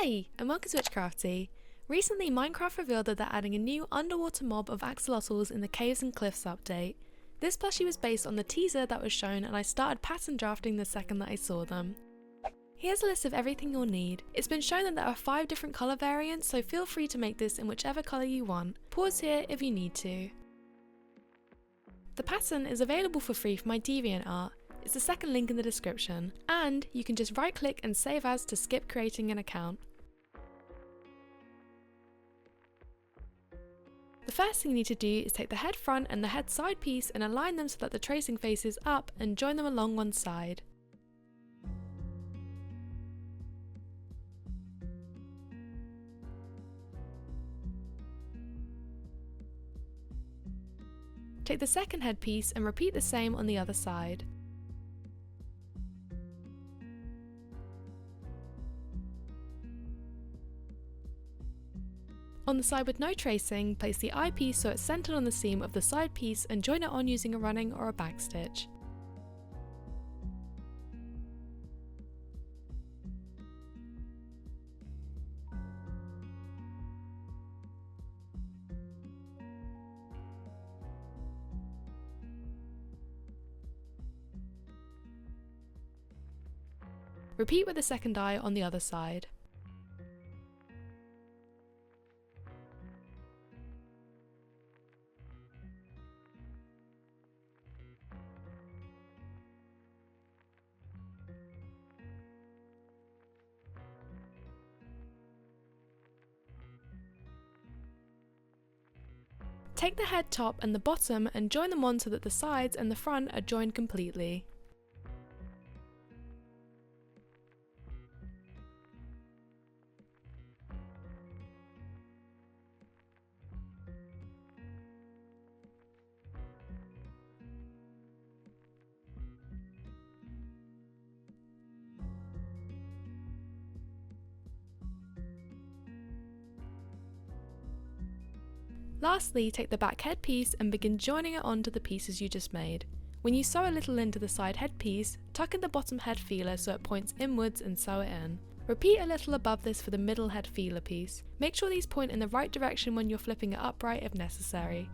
Hey, and welcome to Witchcrafty. Recently, Minecraft revealed that they're adding a new underwater mob of axolotls in the Caves and Cliffs update. This plushie was based on the teaser that was shown, and I started pattern drafting the second that I saw them. Here's a list of everything you'll need. It's been shown that there are 5 different colour variants, so feel free to make this in whichever colour you want. Pause here if you need to. The pattern is available for free for my DeviantArt. It's the second link in the description, and you can just right click and save as to skip creating an account. The first thing you need to do is take the head front and the head side piece and align them so that the tracing faces up and join them along one side. Take the second head piece and repeat the same on the other side. On the side with no tracing, place the eyepiece so it's centered on the seam of the side piece and join it on using a running or a backstitch. Repeat with the second eye on the other side. Take the head top and the bottom and join them on so that the sides and the front are joined completely. Lastly, take the back head piece and begin joining it onto the pieces you just made. When you sew a little into the side head piece, tuck in the bottom head feeler so it points inwards and sew it in. Repeat a little above this for the middle head feeler piece. Make sure these point in the right direction when you're flipping it upright if necessary.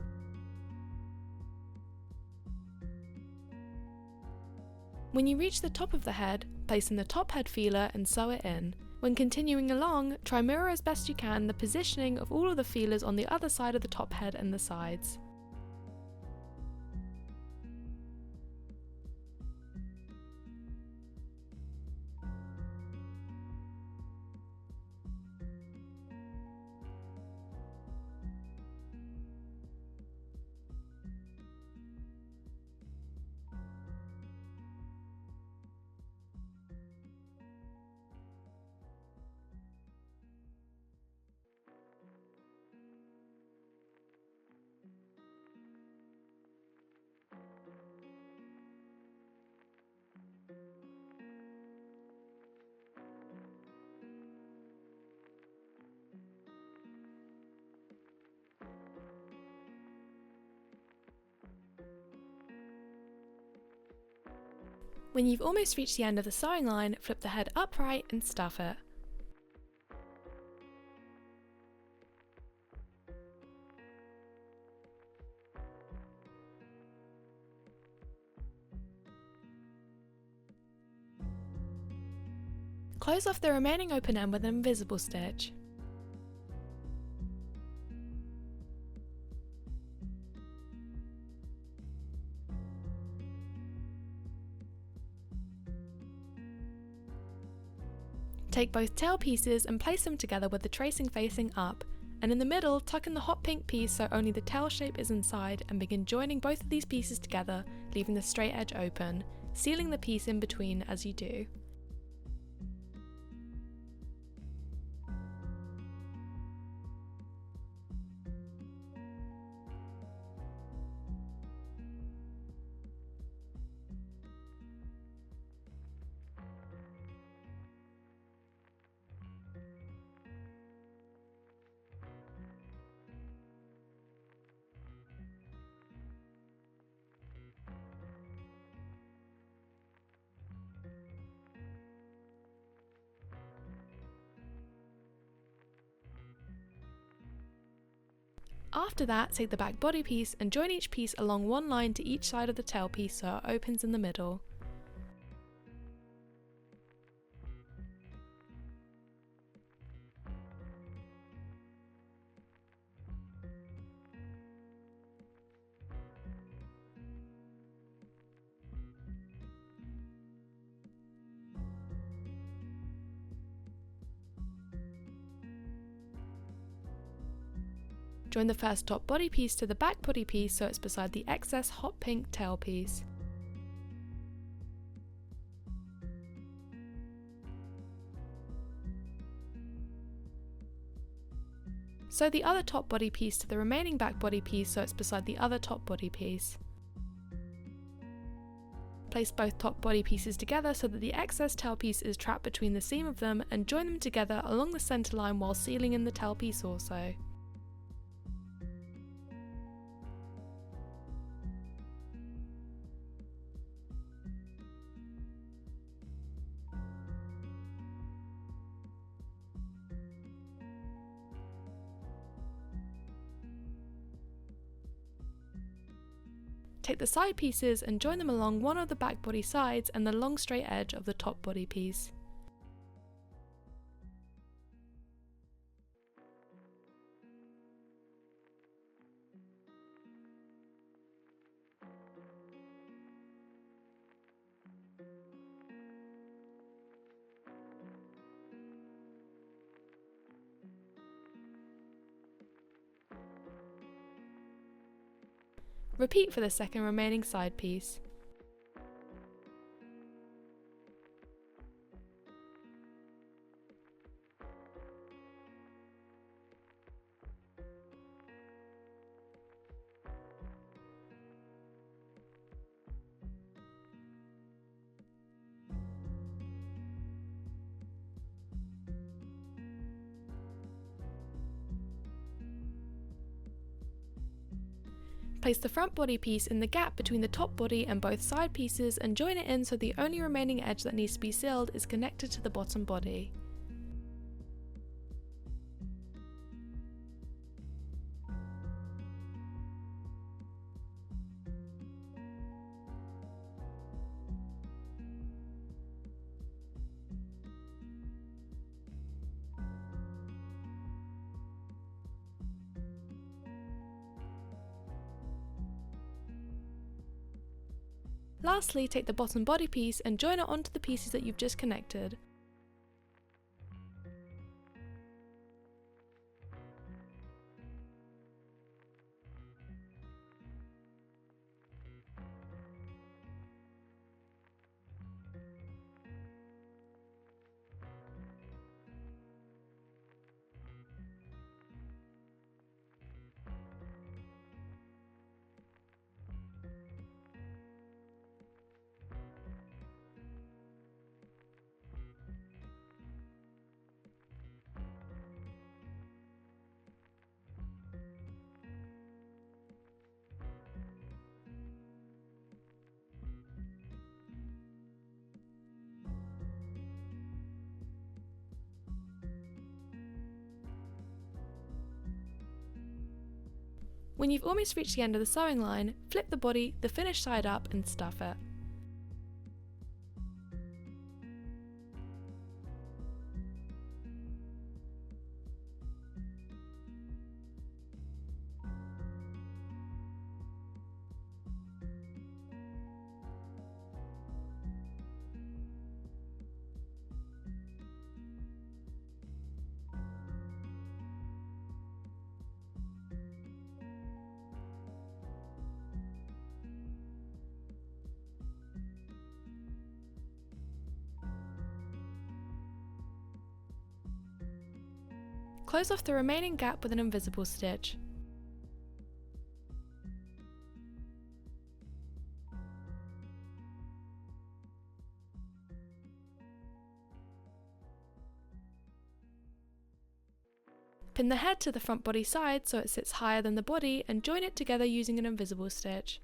When you reach the top of the head, place in the top head feeler and sew it in. When continuing along, try mirror as best you can the positioning of all of the feelers on the other side of the top head and the sides. When you've almost reached the end of the sewing line, flip the head upright and stuff it. Close off the remaining open end with an invisible stitch. Take both tail pieces and place them together with the tracing facing up, and in the middle tuck in the hot pink piece so only the tail shape is inside, and begin joining both of these pieces together, leaving the straight edge open, sealing the piece in between as you do. After that, take the back body piece and join each piece along one line to each side of the tailpiece so it opens in the middle. Join the first top body piece to the back body piece so it's beside the excess hot pink tailpiece. Sew the other top body piece to the remaining back body piece so it's beside the other top body piece. Place both top body pieces together so that the excess tailpiece is trapped between the seam of them, and join them together along the centre line while sealing in the tailpiece also. Take the side pieces and join them along one of the back body sides and the long straight edge of the top body piece. Repeat for the second remaining side piece. Place the front body piece in the gap between the top body and both side pieces and join it in so the only remaining edge that needs to be sealed is connected to the bottom body. Lastly, take the bottom body piece and join it onto the pieces that you've just connected. When you've almost reached the end of the sewing line, flip the body, the finished side up and stuff it. Close off the remaining gap with an invisible stitch. Pin the head to the front body side so it sits higher than the body and join it together using an invisible stitch.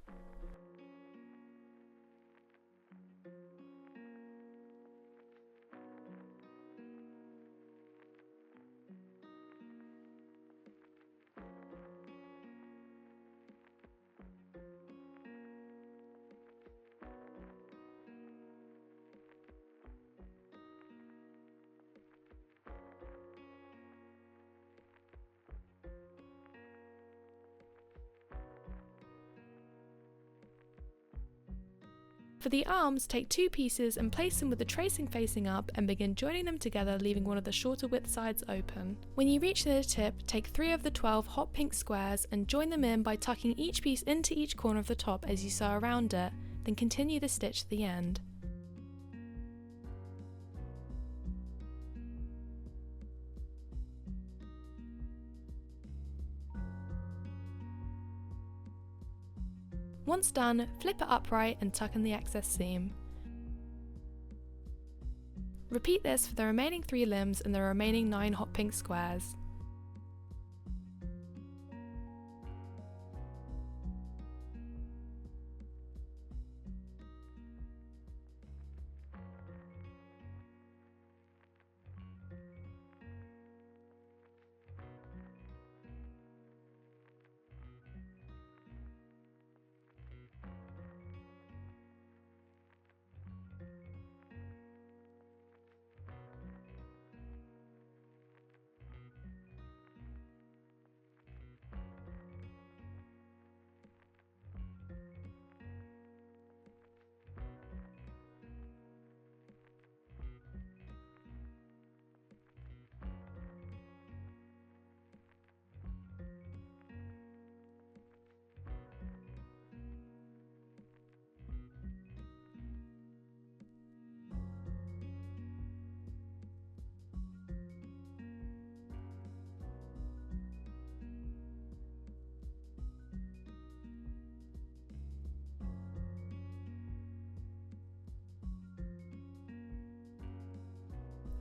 For the arms, take two pieces and place them with the tracing facing up and begin joining them together, leaving one of the shorter width sides open. When you reach the tip, take 3 of the 12 hot pink squares and join them in by tucking each piece into each corner of the top as you sew around it, then continue the stitch to the end. Once done, flip it upright and tuck in the excess seam. Repeat this for the remaining 3 limbs and the remaining 9 hot pink squares.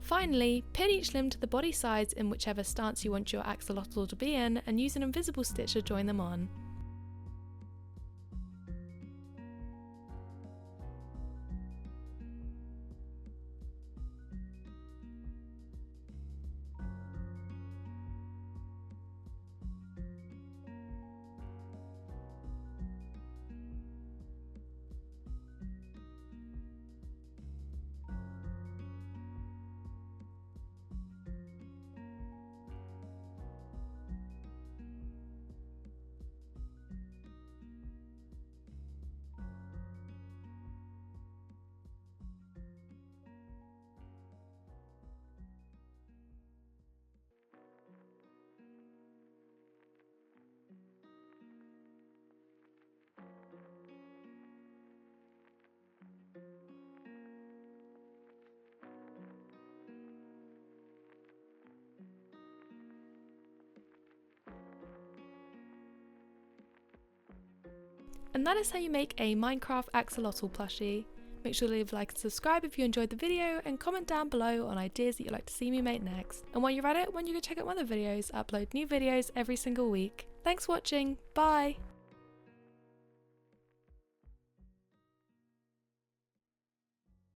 Finally, pin each limb to the body sides in whichever stance you want your axolotl to be in and use an invisible stitch to join them on. And that is how you make a Minecraft axolotl plushie. Make sure to leave a like and subscribe if you enjoyed the video, and comment down below on ideas that you'd like to see me make next. And while you're at it, why don't you go check out my other videos? I upload new videos every single week. Thanks for watching, bye!